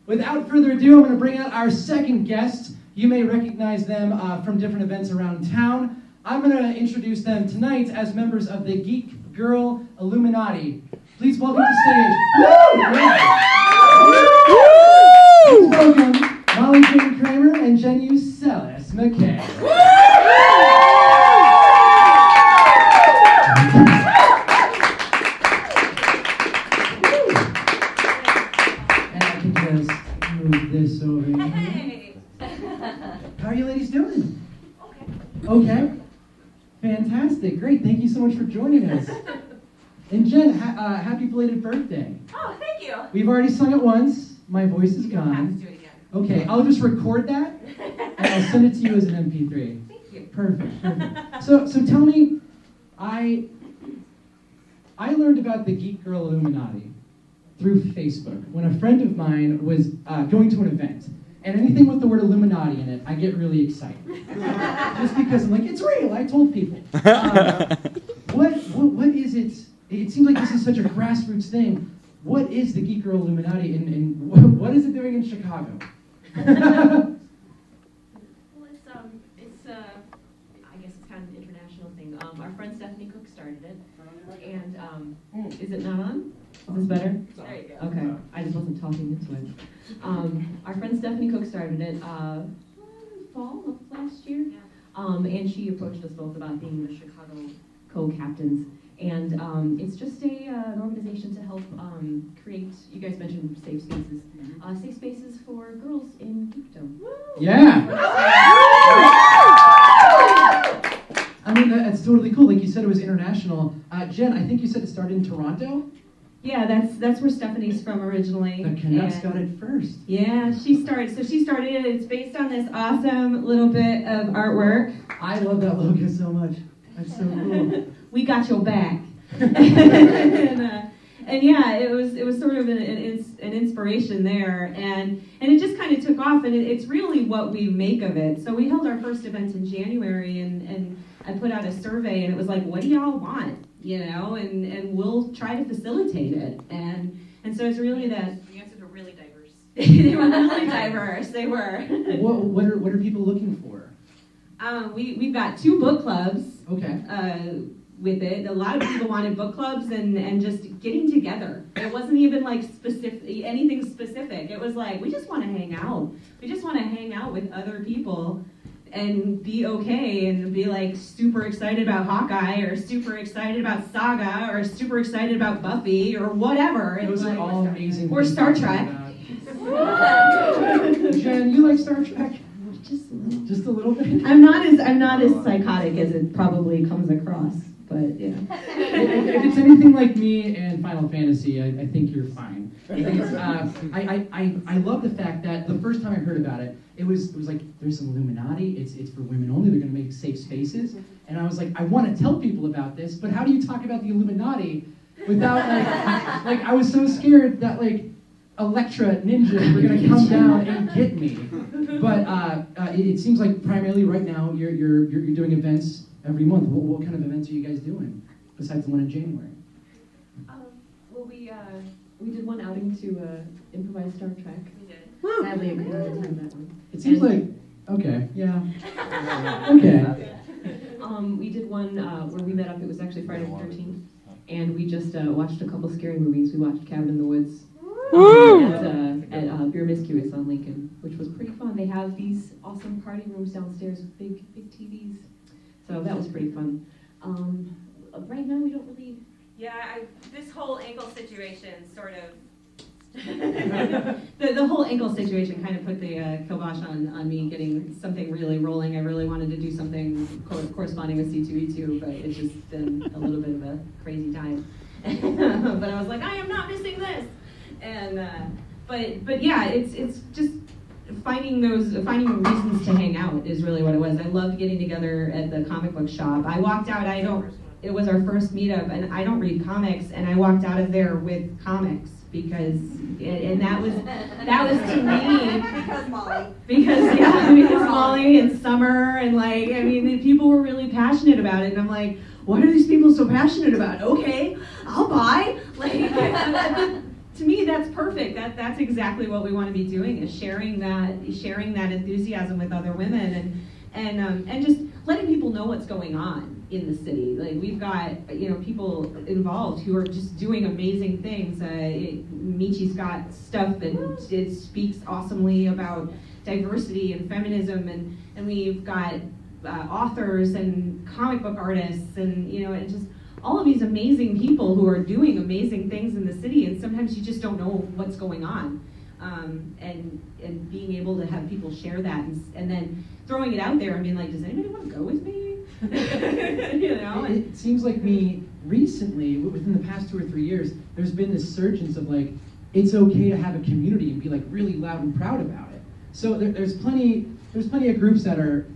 Without further ado, I'm going to bring out our second guest. You may recognize them from different events around town. I'm going to introduce them tonight as members of the Geek Girl Illuminati. Please welcome to stage. Please welcome Molly Jane Kremer and Jen Usellis-Mackay. Move this over here. Hey! How are you ladies doing? Okay. Okay. Fantastic. Great. Thank you so much for joining us. And Jen, happy belated birthday. Oh, thank you. We've already sung it once. My voice is You don't have to gone. do it again. Okay, I'll just record that and I'll send it to you as an MP3. Thank you. Perfect. So tell me, I learned about the Geek Girl Illuminati through Facebook when a friend of mine was going to an event. And anything with the word Illuminati in it, I get really excited. Just because I'm like, it's real, I told people. What is it? It seems like this is such a grassroots thing. What is the Geek Girl Illuminati and what is it doing in Chicago? Well, it's I guess it's kind of an international thing. Our friend Stephanie Cook started it, and is it not on? Is this better? There you go. Okay, I just wasn't talking into it. Our friend Stephanie Cook started it fall of last year, and she approached us both about being the Chicago co-captains. And it's just an organization to help create, you guys mentioned safe spaces for girls in geekdom. Yeah. I mean, that's totally cool. Like you said, it was international. Jen, I think you said it started in Toronto? Yeah, that's where Stephanie's from originally. The Canucks got it first. Yeah, she started it. It's based on this awesome little bit of artwork. I love that logo so much. That's so cool. We got your back. and yeah, it was sort of an inspiration there, and it just kind of took off, and it's really what we make of it. So we held our first event in January, and I put out a survey, and it was like, what do y'all want? You know, and we'll try to facilitate it, and so it's really that. The answers were really diverse. They were really diverse. They were. What are people looking for? We've got 2 book clubs. Okay. With it, a lot of people wanted book clubs and just getting together. It wasn't even like anything specific. It was like, we just want to hang out. We just want to hang out with other people and be okay and be like super excited about Hawkeye or super excited about Saga or super excited about Buffy or whatever. Those are all amazing. Or Star Trek. Jen, you like Star Trek? Just a little. Just a little bit? I'm not as psychotic as it probably comes across. But yeah. If it's anything like me and Final Fantasy, I think you're fine. I think it's, I love the fact that the first time I heard about it, it was like, there's some Illuminati, it's for women only, they're gonna make safe spaces. And I was like, I wanna tell people about this, but how do you talk about the Illuminati without like I was so scared that like Electra ninjas were gonna come down and get me. But it seems like primarily right now you're doing events every month. What kind of events are you guys doing besides the one in January? Well, we did one outing to improvise Star Trek. We did. Sadly, I couldn't attend that one. It seems like okay, yeah, okay. We did one where we met up. It was actually Friday the 13th, and we just watched a couple scary movies. We watched Cabin in the Woods at Beer Miscuous on Lincoln, which was pretty fun. They have these awesome party rooms downstairs with big TVs. So that was pretty fun. Right now, we don't really... Yeah, this whole ankle situation sort of... the whole ankle situation kind of put the kibosh on me getting something really rolling. I really wanted to do something corresponding with C2E2, but it's just been a little bit of a crazy time. But I was like, I am not missing this! And but yeah, it's just... Finding reasons to hang out is really what it was. I loved getting together at the comic book shop. I walked out, it was our first meetup, and I don't read comics, and I walked out of there with comics because that was to me. Because Molly and Summer, and like, I mean, people were really passionate about it, and I'm like, what are these people so passionate about? Okay, I'll buy. Like, to me, that's perfect. That's exactly what we want to be doing, is sharing that enthusiasm with other women, and just letting people know what's going on in the city. Like, we've got, people involved who are just doing amazing things. Michi's got stuff and it speaks awesomely about diversity and feminism, and we've got authors and comic book artists, and and just all of these amazing people who are doing amazing things in the city, and sometimes you just don't know what's going on. And being able to have people share that, and then throwing it out there and being like, does anybody want to go with me? It seems like recently, within the past 2 or 3 years, there's been this surgence of like, it's okay to have a community and be like really loud and proud about it. So there's plenty of groups that are,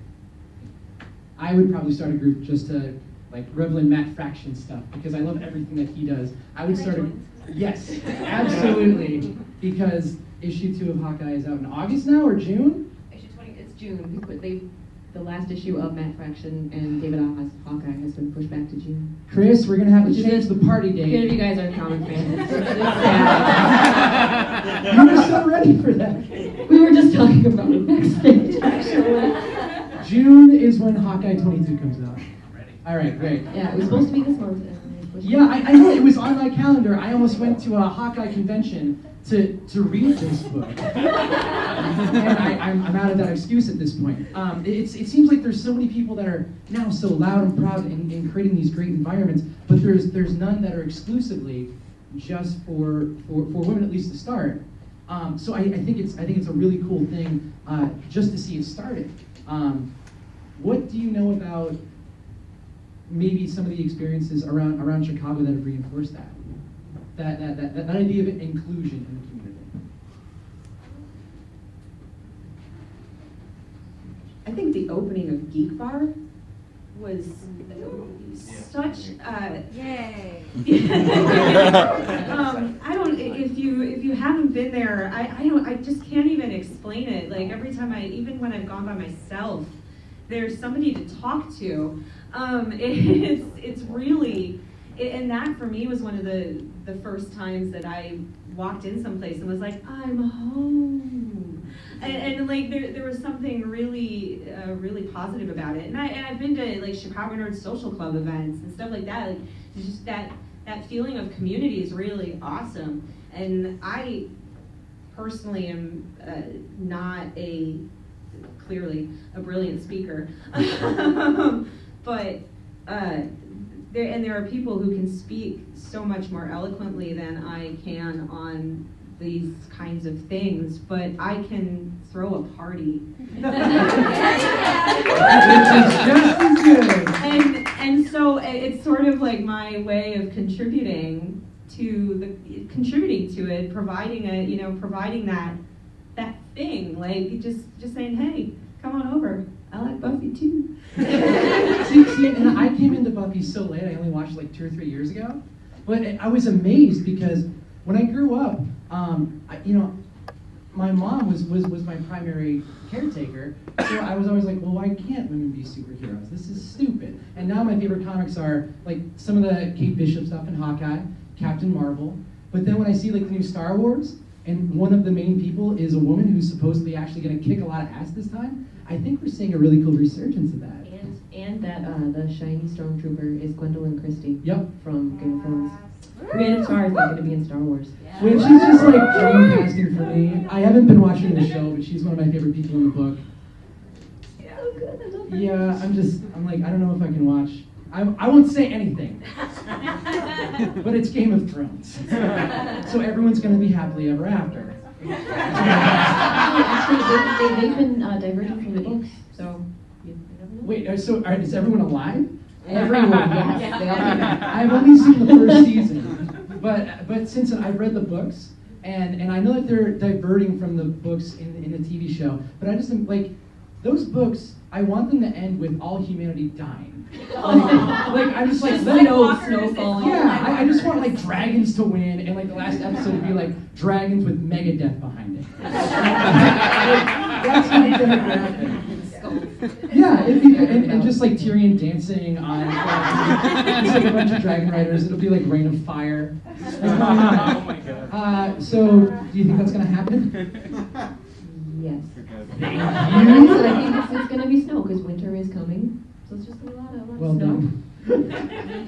I would probably start a group just to like revel in Matt Fraction stuff, because I love everything that he does. I would start yes, absolutely, because issue 2 of Hawkeye is out in August now, or June? Issue 20, it's June. The last issue of Matt Fraction and David Oz Hawkeye has been pushed back to June. Chris, we're gonna have to change the party date. Good if you guys are comic fans. You were so ready for that. We were just talking about it backstage, actually. June is when Hawkeye 22 comes out. All right, great. Yeah, it was supposed to be this month. Yeah, I know, it was on my calendar. I almost went to a Hawkeye convention to read this book. And I'm out of that excuse at this point. It seems like there's so many people that are now so loud and proud in creating these great environments, but there's none that are exclusively just for women, at least to start. So I think it's a really cool thing just to see it started. What do you know about maybe some of the experiences around Chicago that have reinforced that idea of inclusion in the community? I think the opening of Geek Bar was such Yay. I don't, if you haven't been there, I just can't even explain it. Like, every time even when I've gone by myself, there's somebody to talk to. It's really, and that for me was one of the first times that I walked in someplace and was like, I'm home. And like there was something really really positive about it. And I've been to like Chicago Nerd Social Club events and stuff like that. Like, just that feeling of community is really awesome. And I personally am not clearly a brilliant speaker, but there are people who can speak so much more eloquently than I can on these kinds of things, but I can throw a party. Just as good. And so it's sort of like my way of contributing to it, providing that thing, like just saying, hey, come on over. I like Buffy too. See, and I came into Buffy so late. I only watched like 2 or 3 years ago, but I was amazed because when I grew up, my mom was my primary caretaker, so I was always like, well, why can't women be superheroes? This is stupid. And now my favorite comics are like some of the Kate Bishop stuff in Hawkeye, Captain Marvel. But then when I see like the new Star Wars, and one of the main people is a woman who's supposedly actually going to kick a lot of ass this time, I think we're seeing a really cool resurgence of that. And that the shiny stormtrooper is Gwendolyn Christie. Yep. From Game of Thrones. Creative Star is going to be in Star Wars. Yeah. When she's just like dreamcasting for me. I haven't been watching the show, but she's one of my favorite people in the book. Yeah. Oh, good. I love her. Yeah, I'm like, I don't know if I can watch. I won't say anything. But it's Game of Thrones. So everyone's going to be happily ever after. Actually, they've been diverging from the books, so you never know. Wait, is everyone alive? Everyone, yes. Yeah. They all came back. I've only seen the first season, but since I've read the books, and I know that they're diverting from the books in the TV show, but I just think, like, those books, I want them to end with all humanity dying. Like I'm just like, Walkers, yeah, I just want like dragons to win, and like the last episode would be like dragons with Megadeth behind it. Like, that's my demographic. Yeah, and just like Tyrion dancing on just like a bunch of dragon riders. It'll be like Rain of Fire. Oh my god. So, do you think that's gonna happen? Yes. Thank So I you. think it's going to be snow because winter is coming. So it's just going to be a lot of Well snow. done.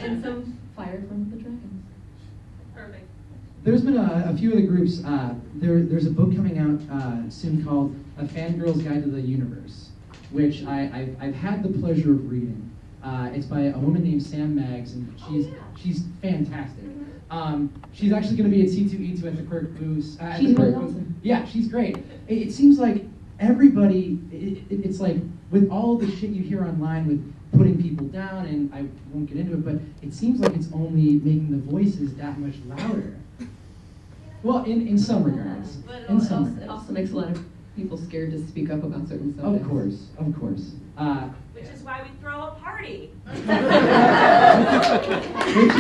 And some fire from the dragons. Perfect. There's been a few other groups. There's a book coming out soon called A Fangirl's Guide to the Universe, which I've had the pleasure of reading. It's by a woman named Sam Maggs, and she's fantastic. She's actually going to be at C2E2 at the Quirk booth. She's really awesome. Yeah, she's great. It seems like everybody, it's like with all the shit you hear online with putting people down, and I won't get into it, but it seems like it's only making the voices that much louder. Well, in some regards. But In some It regards. also makes a lot of people scared to speak up about certain Of subjects. course, of course. Which is why we throw a party. Which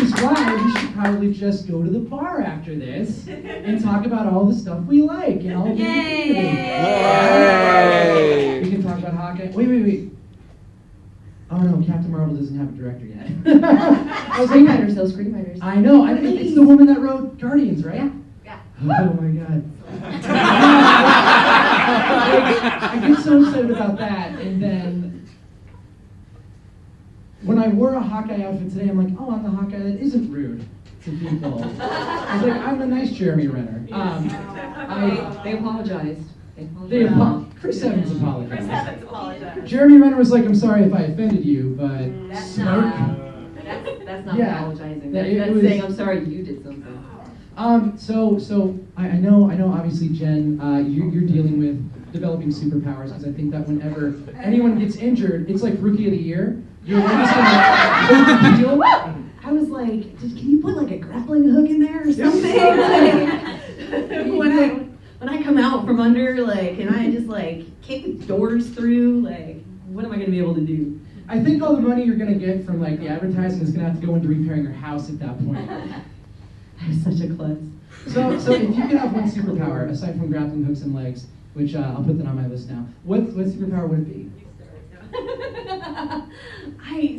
is why we should probably just go to the bar after this and talk about all the stuff we like and all the Yay! We can talk about Hawkeye. Wait. Oh no, Captain Marvel doesn't have a director yet. I was like, Screenwriters, those screenwriters. I know. It's the woman that wrote Guardians, right? Yeah. Oh my god. I get so excited about that, and then when I wore a Hawkeye outfit today, I'm like, oh, I'm the Hawkeye that isn't rude to people. I was like, I'm the nice Jeremy Renner. They apologized. Chris Evans Chris apologized. Evans apologized. Jeremy Renner was like, I'm sorry if I offended you, but That's smirk. That's not Yeah. apologizing. Yeah, That's, it that's was- saying, I'm sorry you did something. So I know obviously Jen, you're dealing with developing superpowers, because I think that whenever anyone gets injured, it's like Rookie of the Year. You're just gonna deal. I was like, can you put like a grappling hook in there or something? Like, when I come out from under, like, and I just like kick doors through, like, what am I gonna be able to do? I think all the money you're gonna get from like the advertising is gonna have to go into repairing your house at that point. I'm such a klutz. So if you could have one superpower aside from grappling hooks and legs, which I'll put that on my list now, what superpower would it be?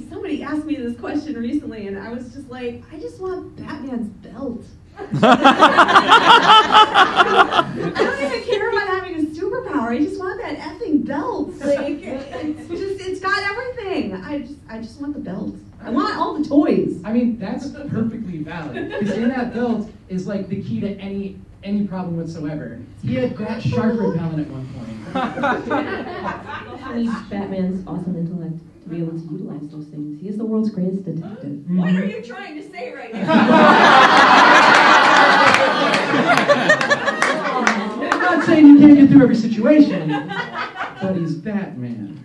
Somebody asked me this question recently, and I was just like, I just want Batman's belt. I don't even care about having a superpower. I just want that effing belt. Like, it's got everything. I just want the belt. I want all the toys. I mean, that's perfectly valid, because in that belt is like the key to any problem whatsoever. He had that shark repellent at one point. He needs Batman's awesome intellect to be able to utilize those things. He is the world's greatest detective. What are you trying to say right now? I'm not saying you can't get through every situation, but he's Batman.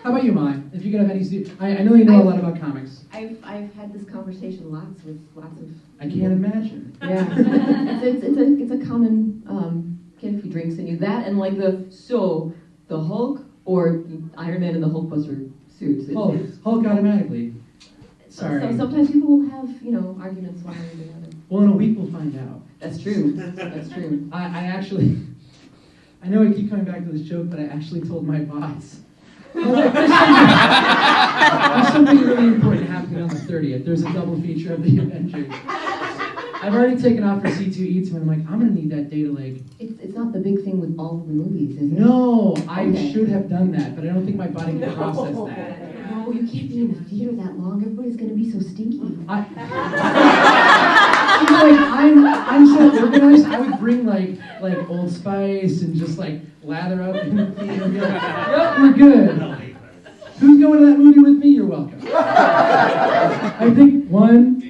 How about you, Mai? If you could have any, I know you know a lot about comics. I've had this conversation lots of. I can't imagine. Yeah, it's a common Canopy drinks in you. That and like the Hulk or Iron Man in the Hulkbuster suits. Hulk automatically. Sorry. So sometimes people will have arguments one way or the other. Well, in a week we'll find out. That's true. That's true. I actually, I know I keep coming back to this joke, but I actually told my boss. I was like, there's something really important happening on the 30th. There's a double feature of the Avengers. I've already taken off for C2E2, and I'm like, I'm gonna need that day to like. It's not the big thing with all of the movies, is it? No, I Okay. should have done that, but I don't think my body can process that. No, you can't be in the theater that long. Everybody's gonna be so stinky. She's like, I'm so organized. I would bring like Old Spice and just like lather up in the theater and be like, yep, we're good. Who's going to that movie with me? You're welcome. I think one.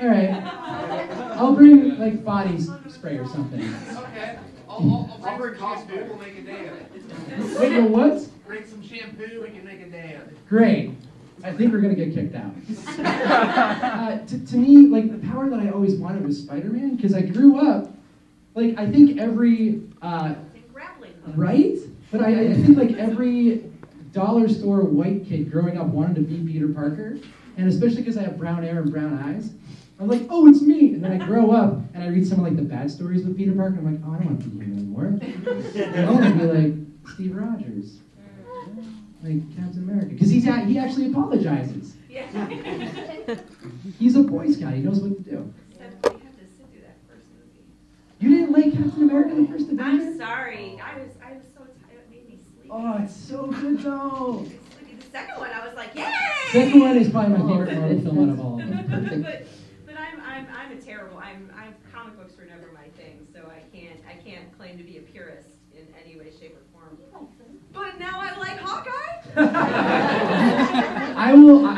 All right. I'll bring like body spray or something. Okay. I'll bring costume. We'll make a day of it. Wait, no, what? Bring some shampoo. We can make a day of it. Great. I think we're gonna get kicked out. To me, like the power that I always wanted was Spider-Man, because I grew up, like I think every Grappling hook. right, but I think like every dollar store white kid growing up wanted to be Peter Parker, and especially because I have brown hair and brown eyes, I'm like, oh, it's me. And then I grow up and I read some of like the bad stories with Peter Parker. I'm like, oh, I don't want to be him anymore. I want to be like Steve Rogers. like Captain America, because he actually apologizes. Yeah. He's a Boy Scout. He knows what to do. Except we have to sit through that first movie. You didn't like Captain America the first Avenger? I'm sorry. I was so tired. It made me sleepy. Oh, it's so good though. Sleepy. The second one, I was like, yay! Second one is probably my favorite Marvel film out of all of them. but I'm a terrible. I'm comic books were never my thing, so I can't claim to be a purist in any way, shape, or form. But now I like Hawkeye. I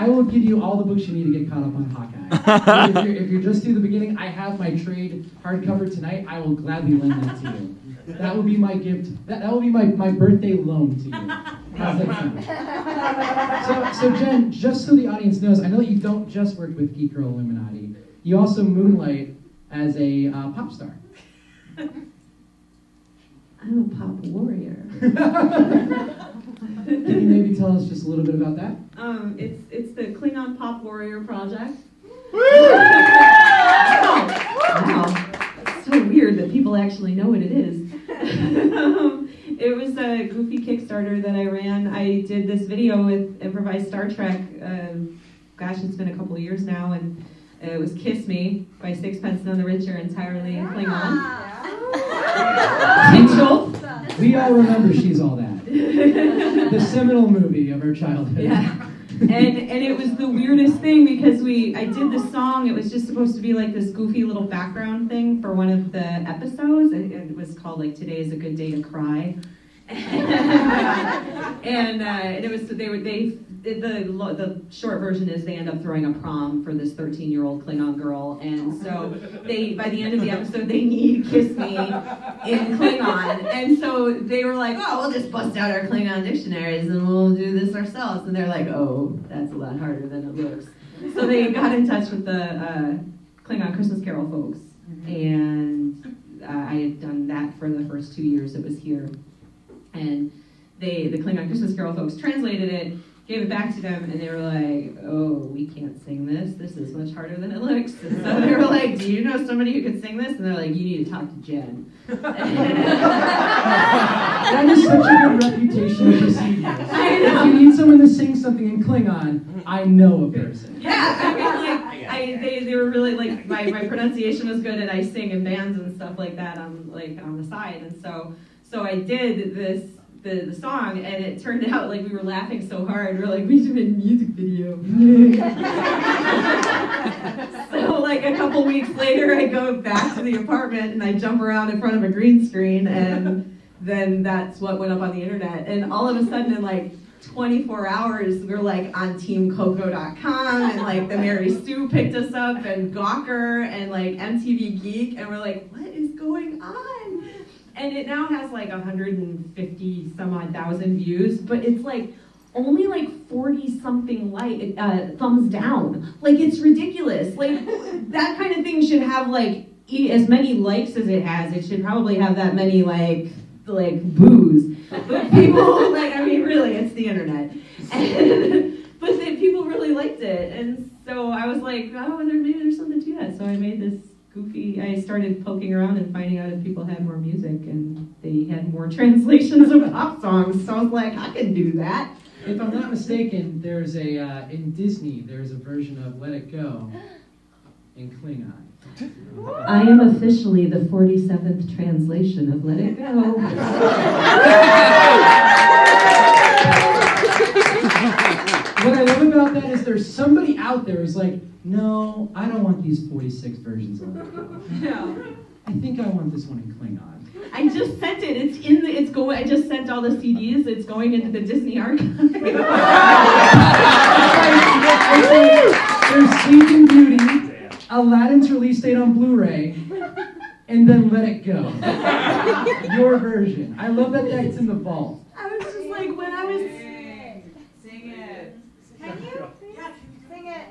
will give you all the books you need to get caught up on Hawkeye. if you're just through the beginning, I have my trade hardcover tonight. I will gladly lend that to you. That will be my gift. That will be my birthday loan to you. How's that sound? So Jen, just so the audience knows, I know that you don't just work with Geek Girl Illuminati. You also moonlight as a pop star. I'm a pop warrior. Can you maybe tell us just a little bit about that? It's the Klingon Pop Warrior project. Woo! Wow. It's so weird that people actually know what it is. It was a goofy Kickstarter that I ran. I did this video with improvised Star Trek. Gosh, it's been a couple of years now, and it was Kiss Me by Sixpence None the Richer, entirely in Klingon. Mitchell. We all remember She's All That. The seminal movie of our childhood. Yeah. And it was the weirdest thing because I did the song. It was just supposed to be like this goofy little background thing for one of the episodes. It was called like Today is a Good Day to Cry. And it was the short version is they end up throwing a prom for this 13-year-old Klingon girl, and so by the end of the episode they need Kiss Me in Klingon, and so they were like, oh, we'll just bust out our Klingon dictionaries and we'll do this ourselves, and they're like, oh, that's a lot harder than it looks. So they got in touch with the Klingon Christmas Carol folks, and I had done that for the first 2 years it was here. And the Klingon Christmas Carol folks translated it, gave it back to them, and they were like, oh, we can't sing this. This is much harder than it looks. And so they were like, do you know somebody who could sing this? And they're like, you need to talk to Jen. That is such a good reputation to receive. I know. If you need someone to sing something in Klingon, I know a person. Yeah, I mean, they were really, like, my pronunciation was good, and I sing in bands and stuff like that on the side. And so I did the song, and it turned out like we were laughing so hard. We're like, we should make a music video. So like a couple weeks later, I go back to the apartment and I jump around in front of a green screen, and then that's what went up on the internet. And all of a sudden, in like 24 hours, we're like on TeamCoco.com, and like the Mary Sue picked us up, and Gawker, and like MTV Geek, and we're like, what is going on? And it now has like 150 some odd thousand views, but it's like only like 40 something thumbs down. Like, it's ridiculous. Like, that kind of thing should have like as many likes as it has. It should probably have that many like boos. But people, like, I mean, really, it's the internet. But then people really liked it, and so I was like, oh, maybe there's something to that. So I made this goofy. I started poking around and finding out if people had more music, and they had more translations of pop songs. So I was like, I can do that. If I'm not mistaken, there's in Disney there's a version of Let It Go in Klingon. I am officially the 47th translation of Let It Go. What I love about that is there's somebody out there who's like, no, I don't want these 46 versions of Let It Go. No. I think I want this one in Klingon. I just sent it. I just sent all the CDs. It's going into the Disney archive. There's Sleeping Beauty, Aladdin's release date on Blu-ray, and then Let It Go. Your version. I love that that's in the vault. I was just like, when I was... Sing it. Can you? Yeah, sing it.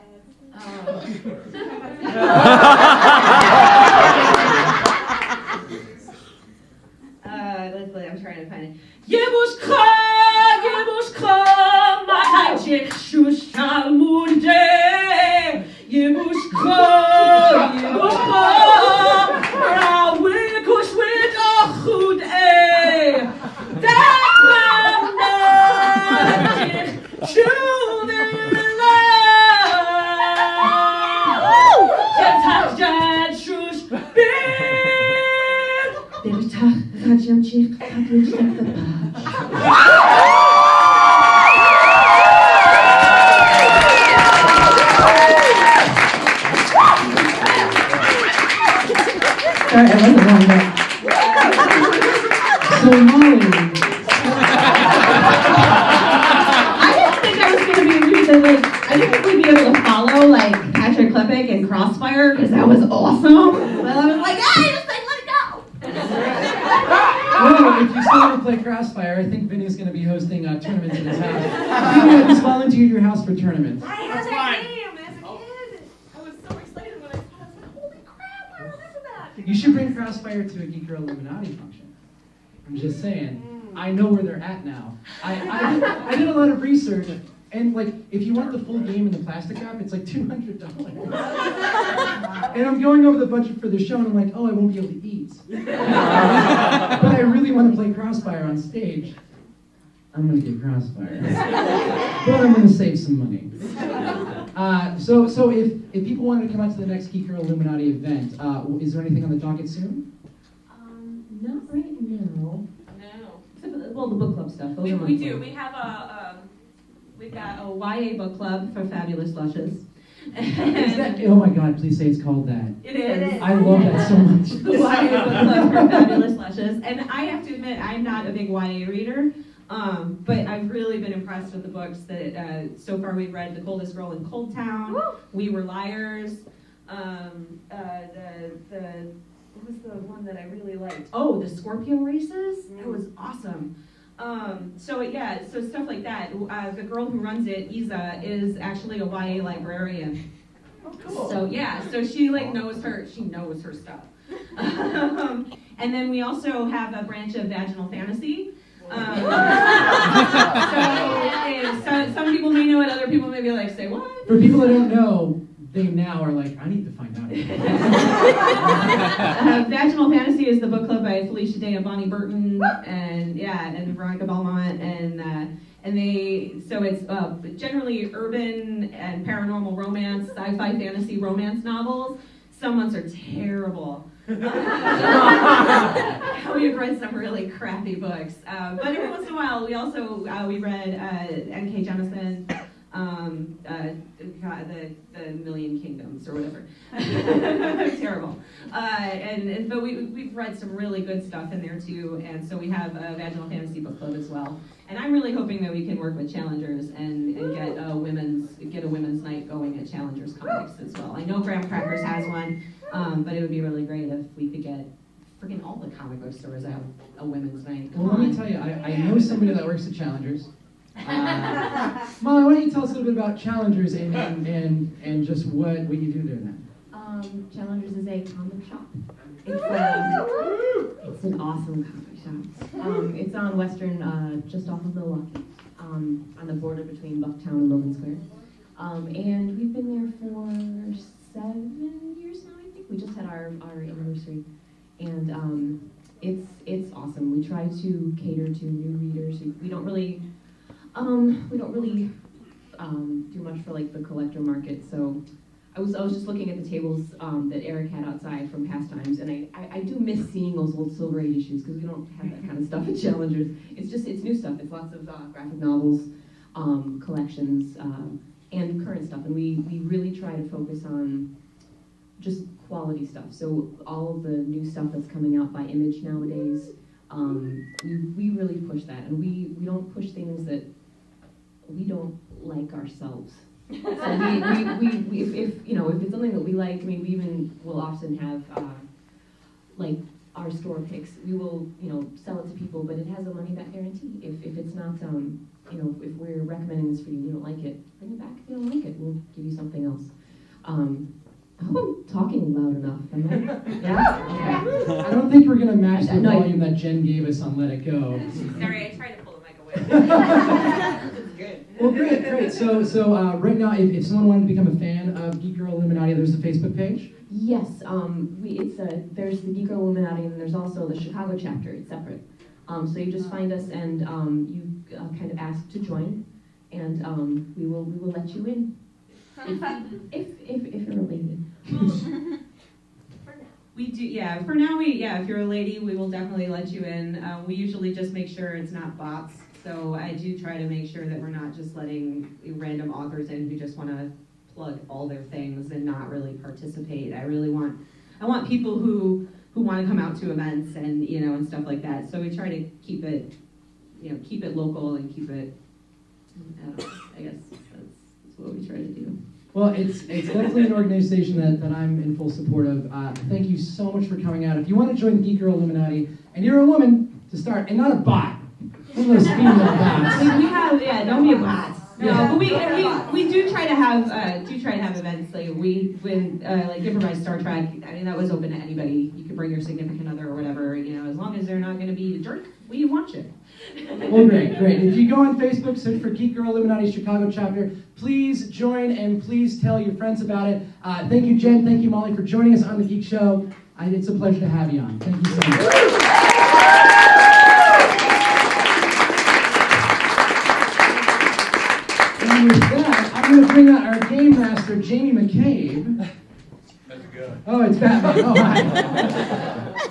I'm trying to find it. Yebushka, Mahajik Shushalmunde. Yebushka, Rawikush with Achude. That Zaczął cię wpadać na twarz. Sorry, I wasn't wrong there. So Molly, I didn't think I was going to be really, like, I didn't think we'd be able to follow, like, Patrick Klepek and Crossfire, because that was awesome. Well, I was like, hey, just like, let it go. well, if you still want to play Crossfire, I think Vinny's going to be hosting tournaments in his house. Vinny, I just volunteered your house for tournaments. I had that game as a kid. I was so excited when I saw it. I was like, holy crap, I remember that. You should bring Crossfire to a Geek Girl Illuminati function. I'm just saying. I know where they're at now. I did a lot of research, and like, if you want the full game in the plastic wrap, it's like $200. And I'm going over the budget for the show, and I'm like, oh, I won't be able to eat. But I really want to play Crossfire on stage. I'm going to get Crossfire. But I'm going to save some money. So if people wanted to come out to the next Geek Girl Illuminati event, is there anything on the docket soon? Not right now. No. Except for well, the book club stuff. Those are We monthly. do. We have we've got A YA book club for fabulous lushes. Is that, oh my God, please say it's called that. It is. I love that so much. The YA book club for fabulous lushes. And I have to admit, I'm not a big YA reader, but I've really been impressed with the books that so far we've read. The Coldest Girl in Cold Town, We Were Liars, what was the one that I really liked? Oh, the Scorpio Races? That was awesome. So stuff like that. The girl who runs it, Isa, is actually a YA librarian. Oh, cool. So she knows her stuff. And then we also have a branch of vaginal fantasy. So some people may know it, other people may be like, say what? For people that don't know, they now are like, I need to find out. Vaginal Fantasy is the book club by Felicia Day and Bonnie Burton, and Veronica Belmont, and it's generally urban and paranormal romance, sci-fi fantasy romance novels. Some months are terrible. We've read some really crappy books, but every once in a while we also we read N.K. Jemisin. The Million Kingdoms or whatever. Terrible. But we've read some really good stuff in there too, and so we have a Vaginal Fantasy Book Club as well. And I'm really hoping that we can work with Challengers and get a women's night going at Challengers Comics as well. I know Graham Crackers has one, but it would be really great if we could get freaking all the comic book stores to have a women's night. Well, let me tell you, I know somebody that works at Challengers. Molly, why don't you tell us a little bit about Challengers and just what you do there then? Challengers is a comic shop. It's an awesome comic shop. It's on Western, just off of Milwaukee, on the border between Bucktown and Logan Square. And we've been there for 7 years now, I think. We just had our anniversary, and it's awesome. We try to cater to new readers. We don't really do much for like the collector market. So I was just looking at the tables that Eric had outside from Pastimes, and I do miss seeing those old Silver Age issues because we don't have that kind of stuff at Challengers. It's new stuff. It's lots of graphic novels, collections, and current stuff. And we really try to focus on just quality stuff. So all of the new stuff that's coming out by Image nowadays, we really push that, and we don't push things that we don't like ourselves. So if it's something that we like, I mean, we even will often have like our store picks. We will sell it to people, but it has a money back guarantee. If it's not if we're recommending this for you, you don't like it, bring it back. If you don't like it, we'll give you something else. I hope I'm talking loud enough. Am I? Yeah? Okay. I don't think we're gonna match the No, volume that Jen gave us on Let It Go. Sorry, I tried to pull the mic away. Good. Well, great. So right now, if someone wanted to become a fan of Geek Girl Illuminati, there's a Facebook page. Yes, there's the Geek Girl Illuminati, and there's also the Chicago chapter. It's separate. So you just find us, and you kind of ask to join, and we will let you in if you're related. For now. We do, yeah. For now, if you're a lady, we will definitely let you in. We usually just make sure it's not bots. So I do try to make sure that we're not just letting random authors in who just want to plug all their things and not really participate. I want people who want to come out to events and and stuff like that. So we try to keep it local and keep it. I guess that's what we try to do. Well, it's definitely an organization that I'm in full support of. Thank you so much for coming out. If you want to join the Geek Girl Illuminati, and you're a woman to start, and not a bot, one of those female bots. We have, don't be a bot. No, Yeah. but we do try to have events like like Improvised Star Trek. I mean, that was open to anybody. You could bring your significant other or whatever. As long as they're not going to be a jerk, we want you. Well, great. If you go on Facebook, search for Geek Girl Illuminati Chicago chapter. Please join and please tell your friends about it. Thank you, Jen. Thank you, Molly, for joining us on the Geek Show. It's a pleasure to have you on. Thank you so much. And with that, I'm going to bring out our game master, Jamie McCabe. That's good. Oh, it's Batman. Oh,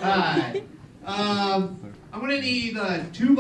hi. Hi. I'm gonna need 2